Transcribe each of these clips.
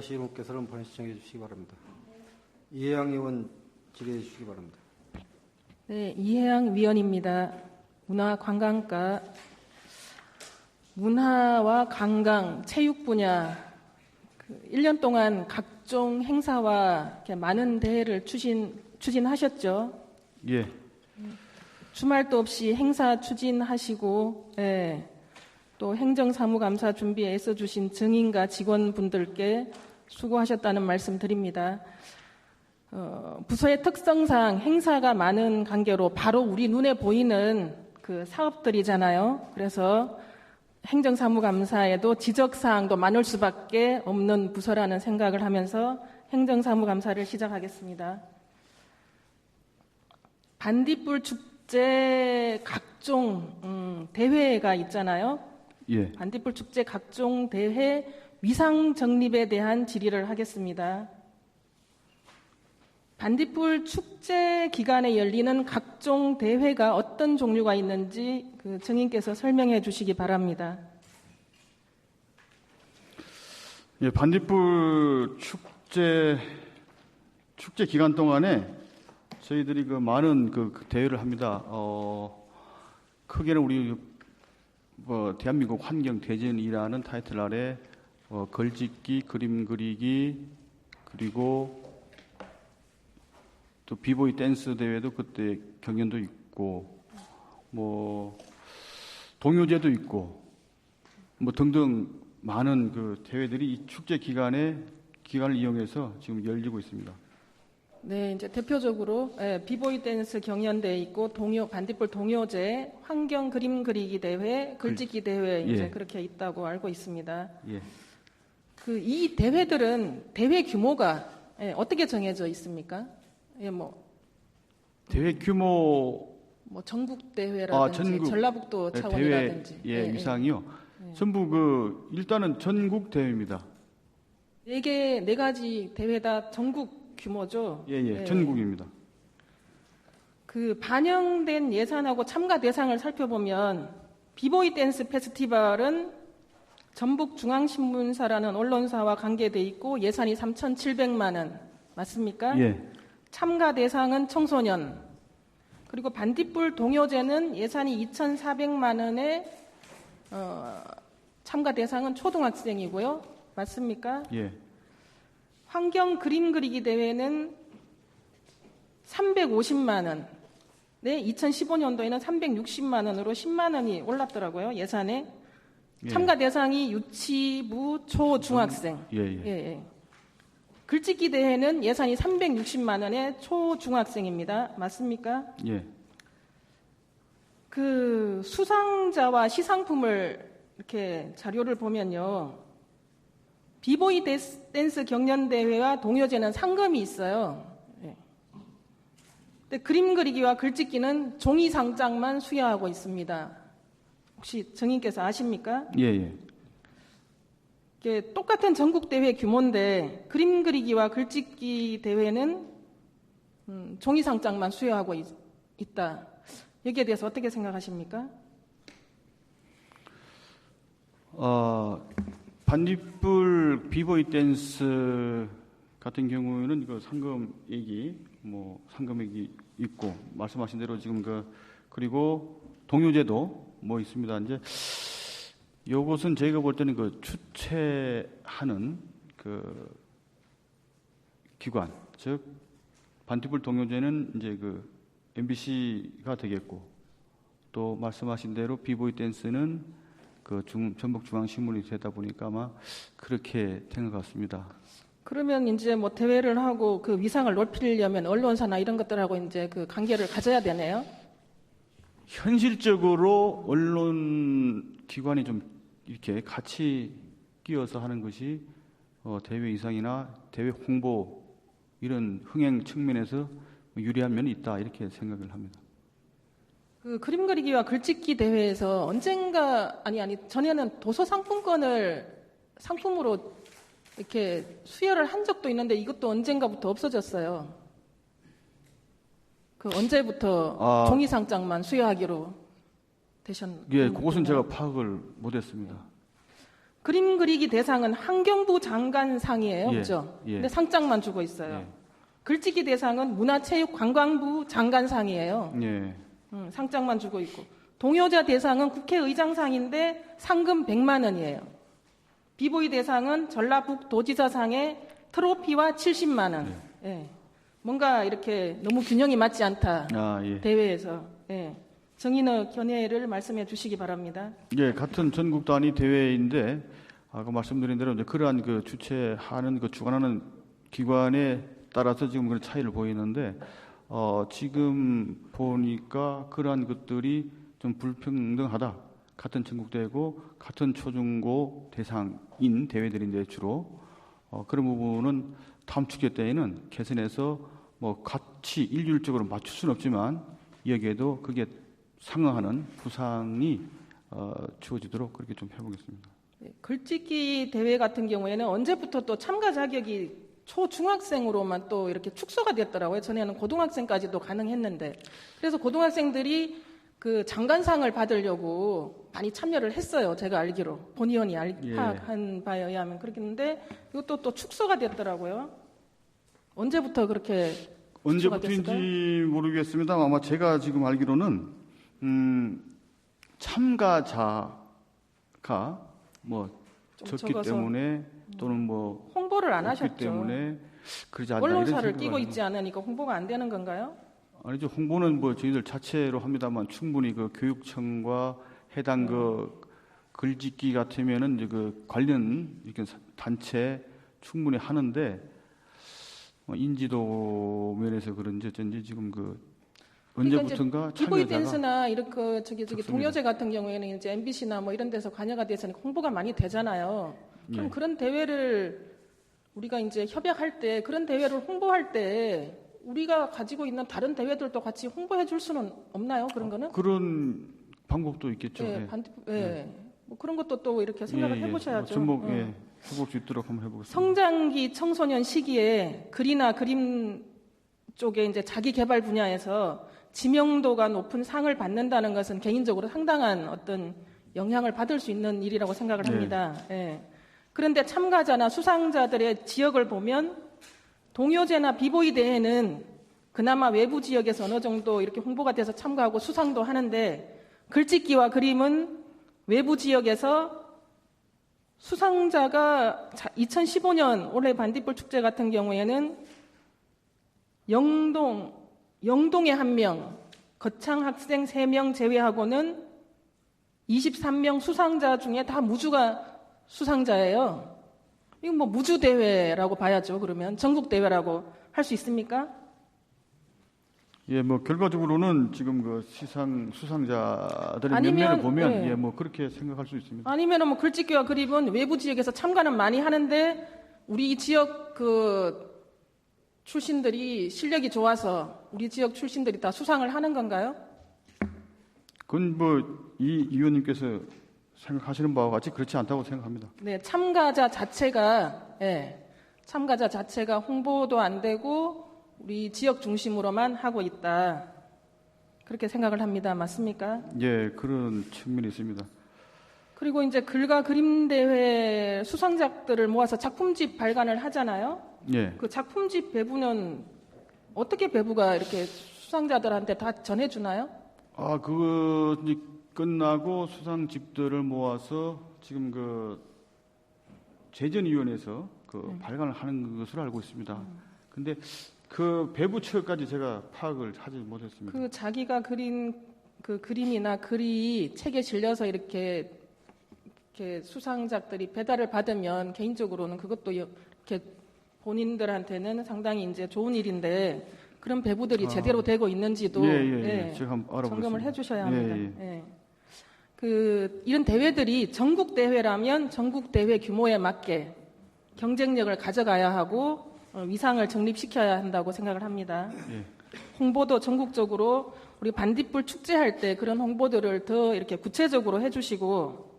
시의원께서는 본인 시청해 주시기 바랍니다. 이해양 의원 질의해 주시기 바랍니다. 네, 이해양 위원입니다. 문화관광과 문화와 관광, 체육 분야 1년 동안 각종 행사와 이렇게 많은 대회를 추진하셨죠? 예. 주말도 없이 행사 추진하시고, 예, 또 행정사무감사 준비에 애써주신 증인과 직원분들께 수고하셨다는 말씀 드립니다. 부서의 특성상 행사가 많은 관계로 바로 우리 눈에 보이는 그 사업들이잖아요. 그래서 행정사무감사에도 지적사항도 많을 수밖에 없는 부서라는 생각을 하면서 행정사무감사를 시작하겠습니다. 반딧불 축제 각종 대회가 있잖아요. 예. 반딧불 축제 각종 대회 위상 정립에 대한 질의를 하겠습니다. 반딧불 축제 기간에 열리는 각종 대회가 어떤 종류가 있는지 그 증인께서 설명해 주시기 바랍니다. 예, 반딧불 축제 기간 동안에 저희들이 그 많은 그 대회를 합니다. 크게는 우리 대한민국 환경 대전이라는 타이틀 아래 글짓기, 그림 그리기, 그리고 또 비보이 댄스 대회도 그때 경연도 있고, 동요제도 있고, 등등 많은 그 대회들이 이 축제 기간을 이용해서 지금 열리고 있습니다. 네, 이제 대표적으로 비보이 댄스 경연대회 있고 반딧불 동요제, 환경 그림 그리기 대회, 글짓기 대회 이제 예. 그렇게 있다고 알고 있습니다. 예. 이 대회들은 대회 규모가 어떻게 정해져 있습니까? 대회 규모 전국 대회라든지 전국 전라북도 차원이라든지 대회 위상이요. 전부 일단은 전국 대회입니다. 네 가지 대회 다 전국 규모죠. 예. 전국입니다. 그 반영된 예산하고 참가 대상을 살펴보면 비보이 댄스 페스티벌은 전북중앙신문사라는 언론사와 관계돼 있고 예산이 3,700만 원 맞습니까? 예. 참가 대상은 청소년, 그리고 반딧불 동요제는 예산이 2,400만 원에 참가 대상은 초등학생이고요. 맞습니까? 예. 환경 그림 그리기 대회는 350만 원. 네, 2015년도에는 360만 원으로 10만 원이 올랐더라고요. 예산에. 예. 참가 대상이 유치부, 초, 중학생. 예. 글짓기 대회는 예산이 360만 원에 초, 중학생입니다. 맞습니까? 예. 그 수상자와 시상품을 이렇게 자료를 보면요. 비보이 댄스 경연대회와 동요제는 상금이 있어요. 근데 그림 그리기와 글짓기는 종이 상장만 수여하고 있습니다. 혹시 증인께서 아십니까? 예. 이게 똑같은 전국 대회 규모인데 그림 그리기와 글짓기 대회는 종이 상장만 수여하고 있다. 여기에 대해서 어떻게 생각하십니까? 반딧불 비보이 댄스 같은 경우에는 그 상금액이 있고 말씀하신 대로 지금 그리고 동요제도 있습니다. 이제 요것은 저희가 볼 때는 그 주최하는 그 기관, 즉 반딧불 동요제는 이제 그 MBC가 되겠고, 또 말씀하신 대로 비보이 댄스는 그 전북중앙신문이 되다 보니까 아마 그렇게 된 것 같습니다. 그러면 이제 대회를 하고 그 위상을 높이려면 언론사나 이런 것들하고 이제 그 관계를 가져야 되네요. 현실적으로 언론 기관이 좀 이렇게 같이 끼어서 하는 것이 대회 이상이나 대회 홍보 이런 흥행 측면에서 유리한 면이 있다 이렇게 생각을 합니다. 그 그림 그리기와 글짓기 대회에서 언젠가 전에는 도서 상품권을 상품으로 이렇게 수여를 한 적도 있는데 이것도 언젠가부터 없어졌어요. 그 언제부터 종이 상장만 수여하기로 되셨나요? 예, 그것은 제가 파악을 못했습니다. 그림 그리기 대상은 환경부 장관상이에요, 예, 그렇죠? 예. 근데 상장만 주고 있어요. 예. 글짓기 대상은 문화체육관광부 장관상이에요. 예. 상장만 주고 있고. 동요자 대상은 국회의장상인데 상금 100만 원이에요. 비보이 대상은 전라북도지사상의 트로피와 70만 원. 예. 뭔가 이렇게 너무 균형이 맞지 않다. 아, 예. 대회에서. 예. 정인호 견해를 말씀해 주시기 바랍니다. 예, 같은 전국 단위 대회인데 아까 말씀드린 대로 이제 그러한 그 주최하는 그 주관하는 기관에 따라서 지금 그런 차이를 보이는데 지금 보니까 그러한 것들이 좀 불평등하다. 같은 전국 대회고 같은 초중고 대상인 대회들인데 주로 그런 부분은 다음 축제 때에는 개선해서 뭐 같이 일률적으로 맞출 수는 없지만 여기에도 그게 상응하는 부상이 주어지도록 그렇게 좀 해보겠습니다. 네, 글짓기 대회 같은 경우에는 언제부터 또 참가 자격이 초중학생으로만 또 이렇게 축소가 됐더라고요. 전에는 고등학생까지도 가능했는데. 그래서 고등학생들이 그 장관상을 받으려고 많이 참여를 했어요. 제가 알기로. 본의원이 예. 파악한 바에 의하면 그렇겠는데 이것도 또 축소가 됐더라고요. 언제부터 그렇게 축소가 됐을까요? 언제부터인지 모르겠습니다. 아마 제가 지금 알기로는 참가자가 뭐 좀 적기 적어서. 때문에 또는 뭐 홍보를 안 없기 하셨죠. 때문에 그러지 않나 이런 언론사를 생각을 끼고 하는 있지 않으니까 홍보가 안 되는 건가요? 아니죠. 홍보는 뭐 저희들 자체로 합니다만 충분히 그 교육청과 해당 그 글짓기 같으면은 이제 그 관련 이렇게 단체 충분히 하는데 인지도 면에서 그런지 어쩐지 지금 그 언제부턴가 비보이 참여자가 댄스나 이렇게 저기 적습니다. 동요제 같은 경우에는 이제 MBC나 뭐 이런 데서 관여가 돼서 홍보가 많이 되잖아요. 그럼 예. 그런 대회를 우리가 이제 협약할 때 그런 대회를 홍보할 때 우리가 가지고 있는 다른 대회들도 같이 홍보해 줄 수는 없나요? 그런 거는? 그런 방법도 있겠죠. 예, 예. 뭐 그런 것도 또 이렇게 생각을 예, 예. 해보셔야죠. 접목 응. 해볼 수 있도록 한번 해보겠습니다. 성장기 청소년 시기에 글이나 그림 쪽에 이제 자기 개발 분야에서 지명도가 높은 상을 받는다는 것은 개인적으로 상당한 어떤 영향을 받을 수 있는 일이라고 생각을 네. 합니다. 예. 그런데 참가자나 수상자들의 지역을 보면 동요제나 비보이 대회는 그나마 외부 지역에서 어느 정도 이렇게 홍보가 돼서 참가하고 수상도 하는데 글짓기와 그림은 외부 지역에서 수상자가 2015년 올해 반딧불 축제 같은 경우에는 영동에 1명, 거창 학생 3명 제외하고는 23명 수상자 중에 다 무주가 수상자예요. 이건 뭐 무주 대회라고 봐야죠. 그러면 전국 대회라고 할 수 있습니까? 예, 뭐 결과적으로는 지금 그 수상자들의 아니면, 면면을 보면 예. 예, 뭐 그렇게 생각할 수 있습니다. 아니면은 뭐 글짓기와 그림은 외부 지역에서 참가는 많이 하는데 우리 지역 그 출신들이 실력이 좋아서 우리 지역 출신들이 다 수상을 하는 건가요? 그건 뭐 이 의원님께서 생각하시는 바와 같이 그렇지 않다고 생각합니다. 네, 참가자 자체가 홍보도 안 되고 우리 지역 중심으로만 하고 있다. 그렇게 생각을 합니다. 맞습니까? 예, 그런 측면이 있습니다. 그리고 이제 글과 그림 대회 수상작들을 모아서 작품집 발간을 하잖아요. 예, 그 작품집 배부는 어떻게 배부가 이렇게 수상자들한테 다 전해주나요? 그거 이제 끝나고 수상집들을 모아서 지금 그 재전위원회에서 그 발간을 하는 것으로 알고 있습니다. 근데 그 배부 처까지 제가 파악을 하지 못했습니다. 그 자기가 그린 그 그림이나 글이 책에 실려서 이렇게 수상작들이 배달을 받으면 개인적으로는 그것도 이렇게 본인들한테는 상당히 이제 좋은 일인데 그런 배부들이 제대로 되고 있는지도 제가 한번 알아보겠습니다. 점검을 해주셔야 예, 합니다. 예. 예. 이런 대회들이 전국 대회라면 전국 대회 규모에 맞게 경쟁력을 가져가야 하고 위상을 정립시켜야 한다고 생각을 합니다. 예. 홍보도 전국적으로 우리 반딧불 축제할 때 그런 홍보들을 더 이렇게 구체적으로 해주시고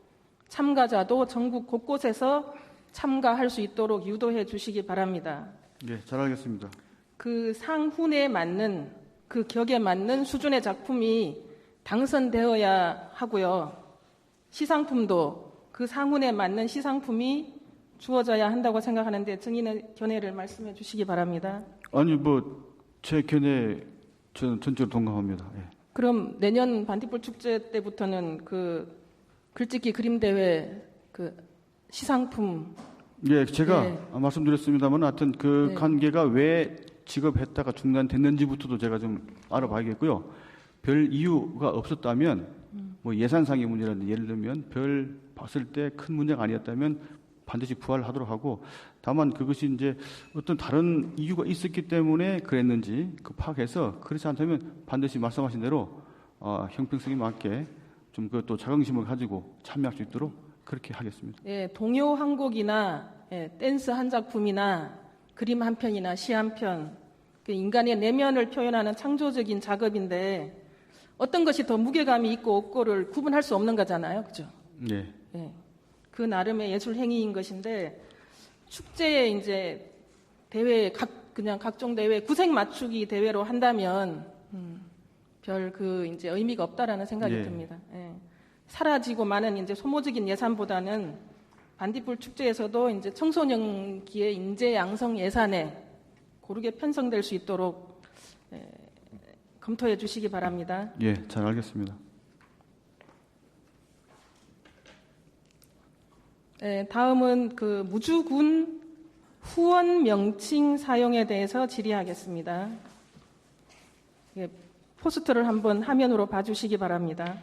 참가자도 전국 곳곳에서 참가할 수 있도록 유도해 주시기 바랍니다. 예, 잘 알겠습니다. 그 상훈에 맞는 그 격에 맞는 수준의 작품이 당선되어야 하고요. 시상품도 그 상훈에 맞는 시상품이 주어져야 한다고 생각하는데 증인의 견해를 말씀해 주시기 바랍니다. 아니 제 견해 저는 전적으로 동감합니다. 예. 그럼 내년 반딧불 축제 때부터는 그 글짓기 그림 대회 그 시상품 예, 제가 네. 말씀드렸습니다만 하여튼 그 네. 관계가 왜 지급했다가 중단됐는지부터도 제가 좀 알아봐야겠고요. 별 이유가 없었다면 뭐 예산상의 문제라든지 예를 들면 별 봤을 때 큰 문제가 아니었다면 반드시 부활하도록 하고 다만 그것이 이제 어떤 다른 이유가 있었기 때문에 그랬는지 그 파악해서 그렇지 않다면 반드시 말씀하신 대로 형평성에 맞게 좀 그것도 자긍심을 가지고 참여할 수 있도록 그렇게 하겠습니다. 예, 동요 한 곡이나 댄스 한 작품이나 그림 한 편이나 시 한 편, 그 인간의 내면을 표현하는 창조적인 작업인데 어떤 것이 더 무게감이 있고 없고를 구분할 수 없는 거잖아요, 그죠? 예. 예, 그 나름의 예술 행위인 것인데 축제에 이제 대회 그냥 각종 대회 구색 맞추기 대회로 한다면 별 그 이제 의미가 없다라는 생각이 예. 듭니다. 예. 사라지고 많은 이제 소모적인 예산보다는 반딧불 축제에서도 이제 청소년기의 인재 양성 예산에 고르게 편성될 수 있도록 검토해 주시기 바랍니다. 예, 잘 알겠습니다. 다음은 그 무주군 후원 명칭 사용에 대해서 질의하겠습니다. 포스터를 한번 화면으로 봐주시기 바랍니다.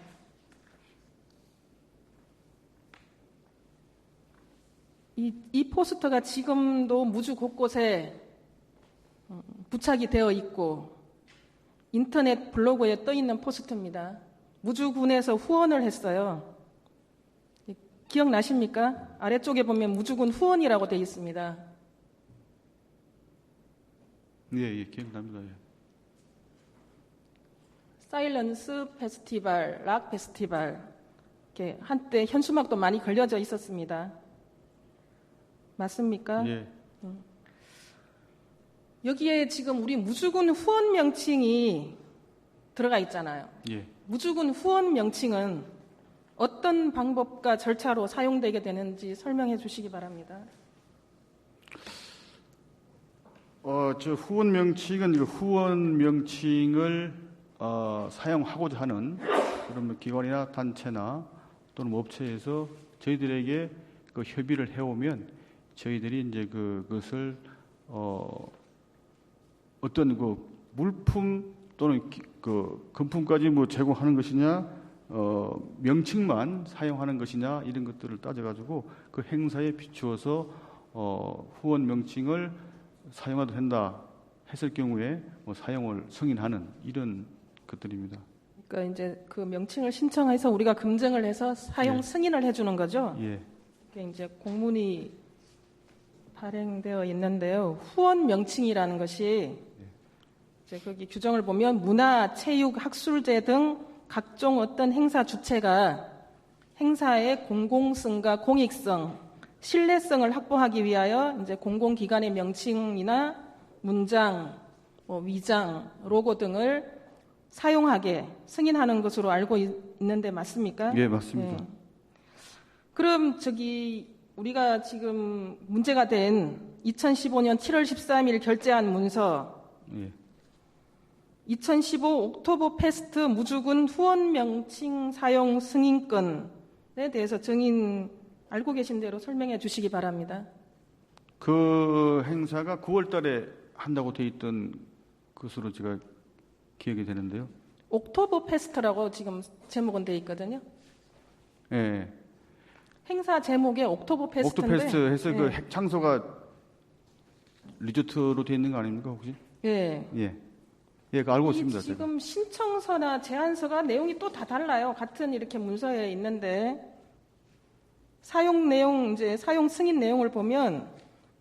이 포스터가 지금도 무주 곳곳에 부착이 되어 있고 인터넷 블로그에 떠 있는 포스터입니다. 무주군에서 후원을 했어요. 기억나십니까? 아래쪽에 보면 무주군 후원이라고 되어 있습니다. 예, 기억납니다. 예. 사일런스 페스티벌, 락 페스티벌, 이렇게 한때 현수막도 많이 걸려져 있었습니다. 맞습니까? 예. 여기에 지금 우리 무주군 후원 명칭이 들어가 있잖아요. 예. 무주군 후원 명칭은 어떤 방법과 절차로 사용되게 되는지 설명해 주시기 바랍니다. 저 후원 명칭은 후원 명칭을 사용하고자 하는 그런 기관이나 단체나 또는 업체에서 저희들에게 그 협의를 해오면 저희들이 이제 그것을 어떤 그 물품 또는 그 금품까지 뭐 제공하는 것이냐, 명칭만 사용하는 것이냐 이런 것들을 따져가지고 그 행사에 비추어서 후원 명칭을 사용해도 된다 했을 경우에 뭐 사용을 승인하는 이런 것들입니다. 그러니까 이제 그 명칭을 신청해서 우리가 검증을 해서 사용 예. 승인을 해주는 거죠. 예. 이게 이제 공문이 발행되어 있는데요. 후원 명칭이라는 것이 이제 거기 규정을 보면 문화, 체육, 학술제 등 각종 어떤 행사 주체가 행사의 공공성과 공익성, 신뢰성을 확보하기 위하여 이제 공공기관의 명칭이나 문장, 위장, 로고 등을 사용하게 승인하는 것으로 알고 있는데 맞습니까? 예, 맞습니다. 네. 그럼 우리가 지금 문제가 된 2015년 7월 13일 결재한 문서, 예. 2015 옥토버 페스트 무주군 후원 명칭 사용 승인권에 대해서 증인 알고 계신 대로 설명해 주시기 바랍니다. 그 행사가 9월 달에 한다고 돼 있던 것으로 제가 기억이 되는데요. 옥토버 페스트라고 지금 제목은 돼 있거든요. 예. 행사 제목에 옥토버 페스트인데. 옥토페스트 해서 예. 그 장소가 리조트로 돼 있는 거 아닙니까 혹시? 예. 예. 예, 그 알고 이 있습니다. 지금 신청서나 제안서가 내용이 또 다 달라요. 같은 이렇게 문서에 있는데 사용 내용 이제 사용 승인 내용을 보면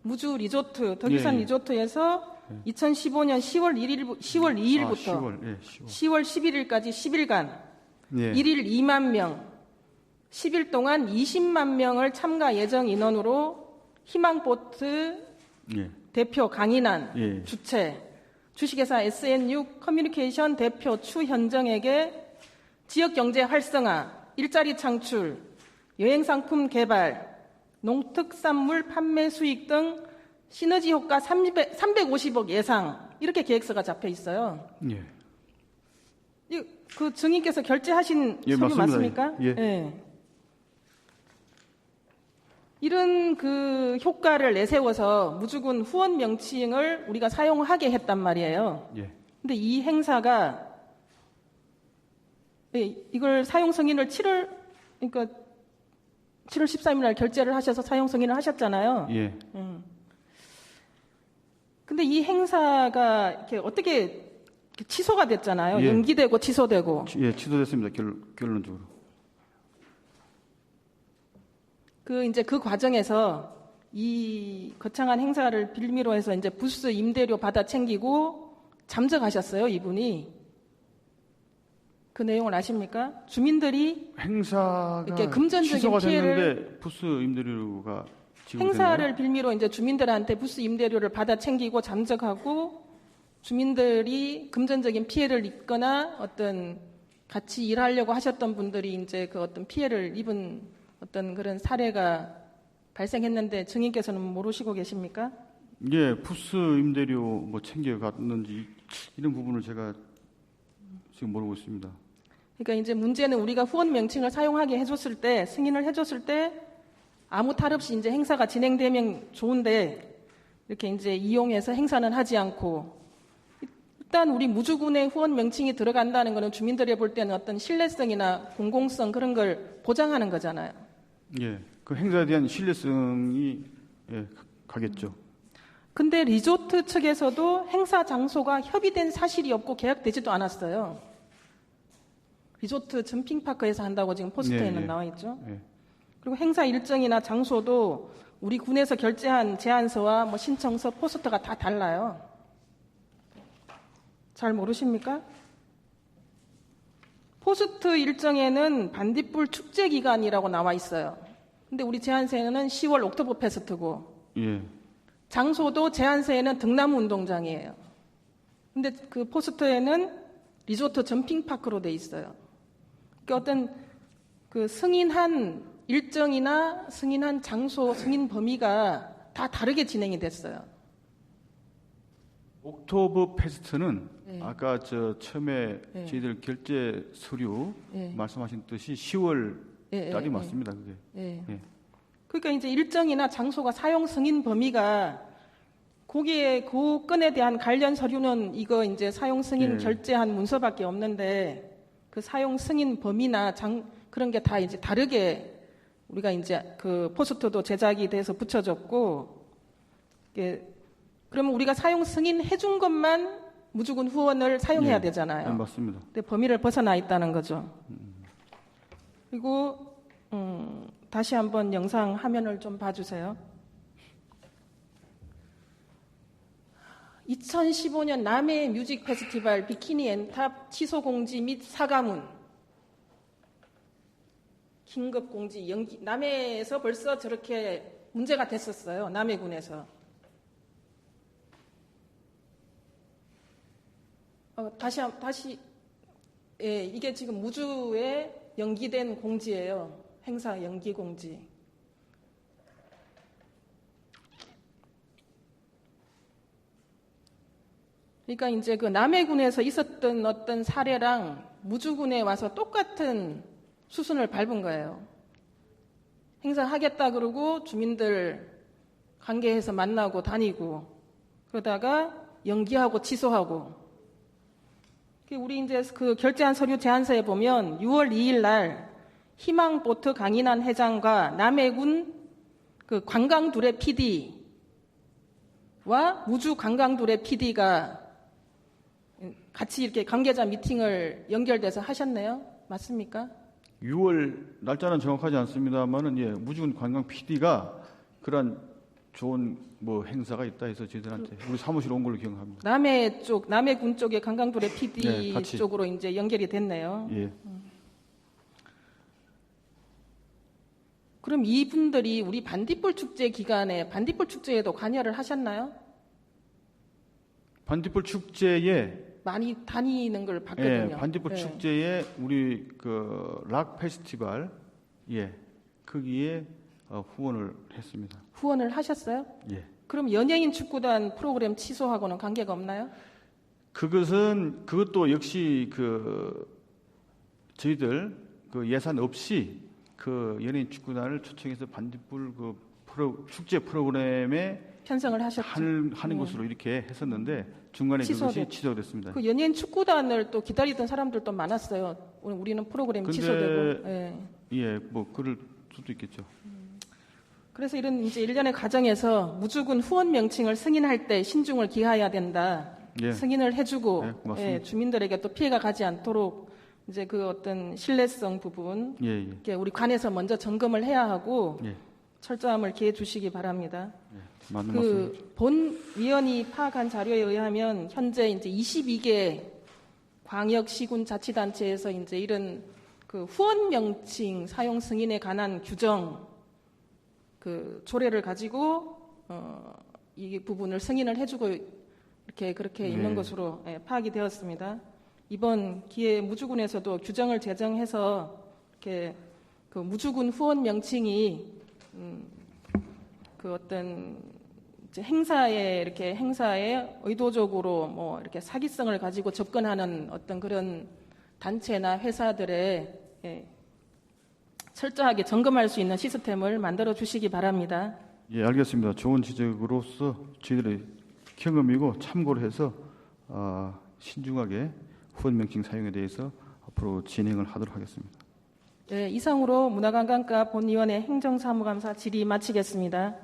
무주 리조트 덕유산 예, 예. 리조트에서 2015년 10월 2일부터 10월 11일까지 10일간 예. 1일 2만 명, 10일 동안 20만 명을 참가 예정 인원으로 희망보트 예. 대표 강인한 예. 주최 주식회사 SNU 커뮤니케이션 대표 추현정에게 지역경제 활성화, 일자리 창출, 여행상품 개발, 농특산물 판매 수익 등 시너지 효과 350억 예상 이렇게 계획서가 잡혀 있어요. 예. 그 증인께서 결제하신 예, 서류 맞습니다. 맞습니까? 예. 이런 그 효과를 내세워서 무주군 후원 명칭을 우리가 사용하게 했단 말이에요. 예. 근데 이 행사가 이걸 사용 승인을 7월 13일 날 결제를 하셔서 사용 승인을 하셨잖아요. 예. 근데 이 행사가 이렇게 어떻게 이렇게 취소가 됐잖아요. 예. 연기되고 취소되고. 예, 취소됐습니다. 결론적으로. 이제 그 과정에서 이 거창한 행사를 빌미로 해서 이제 부스 임대료 받아 챙기고 잠적하셨어요, 이분이. 그 내용을 아십니까? 주민들이 행사가 이렇게 금전적인 취소가 피해를 됐는데 부스 임대료가 지급됐나요? 행사를 빌미로 이제 주민들한테 부스 임대료를 받아 챙기고 잠적하고 주민들이 금전적인 피해를 입거나 어떤 같이 일하려고 하셨던 분들이 이제 그 어떤 피해를 입은 어떤 그런 사례가 발생했는데 증인께서는 모르시고 계십니까? 예, 부스 임대료 뭐 챙겨갔는지 이런 부분을 제가 지금 모르고 있습니다. 그러니까 이제 문제는 우리가 후원 명칭을 사용하게 해줬을 때 승인을 해줬을 때 아무 탈 없이 이제 행사가 진행되면 좋은데 이렇게 이제 이용해서 행사는 하지 않고 일단 우리 무주군의 후원 명칭이 들어간다는 것은 주민들이 볼 때는 어떤 신뢰성이나 공공성 그런 걸 보장하는 거잖아요. 예, 그 행사에 대한 신뢰성이 가겠죠. 근데 리조트 측에서도 행사 장소가 협의된 사실이 없고 계약되지도 않았어요. 리조트 점핑파크에서 한다고 지금 포스터에는 예. 나와 있죠. 예. 그리고 행사 일정이나 장소도 우리 군에서 결제한 제안서와 뭐 신청서, 포스터가 다 달라요. 잘 모르십니까? 포스트 일정에는 반딧불 축제 기간이라고 나와 있어요. 근데 우리 제안서에는 10월 옥토버 페스트고 예. 장소도 제안서에는 등나무 운동장이에요. 근데 그 포스터에는 리조트 점핑파크로 돼 있어요. 그러니까 어떤 그 승인한 일정이나 승인한 장소, 승인 범위가 다 다르게 진행이 됐어요. 옥토버 페스트는 네. 아까 처음에 네. 저희들 결제 서류 네. 말씀하신 듯이 10월 예, 달이 예, 맞습니다. 그게. 예. 예. 그러니까 이제 일정이나 장소가 사용 승인 범위가 거기에 그 건에 대한 관련 서류는 이거 이제 사용 승인 예. 결제한 문서밖에 없는데 그 사용 승인 범위나 그런 게 다 이제 다르게 우리가 이제 그 포스터도 제작이 돼서 붙여졌고 그러면 우리가 사용 승인 해준 것만 무주군 후원을 사용해야 예. 되잖아요. 네, 맞습니다. 근데 범위를 벗어나 있다는 거죠. 그리고 다시 한번 영상 화면을 좀 봐주세요. 2015년 남해 뮤직 페스티벌 비키니 엔탑 취소 공지 및 사과문 긴급 공지 연기 남해에서 벌써 저렇게 문제가 됐었어요. 남해군에서. 다시 예, 이게 지금 무주에 연기된 공지예요. 행사 연기 공지. 그러니까 이제 그 남해군에서 있었던 어떤 사례랑 무주군에 와서 똑같은 수순을 밟은 거예요. 행사하겠다 그러고 주민들 관계해서 만나고 다니고 그러다가 연기하고 취소하고. 우리 이제 그 결제한 서류 제안서에 보면 6월 2일 날 희망보트 강인한 회장과 남해군 그 관광둘의 PD와 무주 관광둘의 PD가 같이 이렇게 관계자 미팅을 연결돼서 하셨네요. 맞습니까? 6월 날짜는 정확하지 않습니다만은 예, 무주군 관광 PD가 그런 좋은 뭐 행사가 있다 해서 저희들한테 우리 사무실 온 걸로 기억합니다. 남해군 쪽의 관광둘의 PD 네, 같이. 쪽으로 이제 연결이 됐네요. 예. 그럼 이분들이 우리 반딧불 축제 기간에 반딧불 축제에도 관여를 하셨나요? 반딧불 축제에 많이 다니는 걸 봤거든요. 예, 반딧불 네. 축제에 우리 그 락 페스티벌 예 거기에 후원을 했습니다. 후원을 하셨어요? 예. 그럼 연예인 축구단 프로그램 취소하고는 관계가 없나요? 그것도 역시 저희들 예산 없이 연예인 축구단을 초청해서 반딧불 축제 프로그램에 편성을 하셨죠. 하는 것으로 이렇게 했었는데 중간에 그것이 취소됐습니다. 그 연예인 축구단을 또 기다리던 사람들도 많았어요. 우리는 프로그램 취소되고. 예, 뭐 그럴 수도 있겠죠. 그래서 이런 이제 일련의 과정에서 무주군 후원 명칭을 승인할 때 신중을 기하해야 된다. 예. 승인을 해주고 고맙습니다. 주민들에게 또 피해가 가지 않도록 이제 그 어떤 신뢰성 부분 예, 예. 이렇게 우리 관에서 먼저 점검을 해야 하고 예. 철저함을 기해 주시기 바랍니다. 맞는 말씀. 본 위원이 파악한 자료에 의하면 현재 이제 22개 광역 시군 자치단체에서 이제 이런 후원 명칭 사용 승인에 관한 규정 조례를 가지고 이 부분을 승인을 해주고 그렇게 있는 것으로 파악이 되었습니다. 이번 기회에 무주군에서도 규정을 제정해서 이렇게 무주군 후원 명칭이 어떤 이제 행사에 의도적으로 이렇게 사기성을 가지고 접근하는 어떤 그런 단체나 회사들의 철저하게 점검할 수 있는 시스템을 만들어 주시기 바랍니다. 예, 알겠습니다. 좋은 지적으로서 저희들의 경험이고 참고를 해서 신중하게 후원 명칭 사용에 대해서 앞으로 진행을 하도록 하겠습니다. 네, 이상으로 문화관광과 본위원회 행정사무감사 질의 마치겠습니다.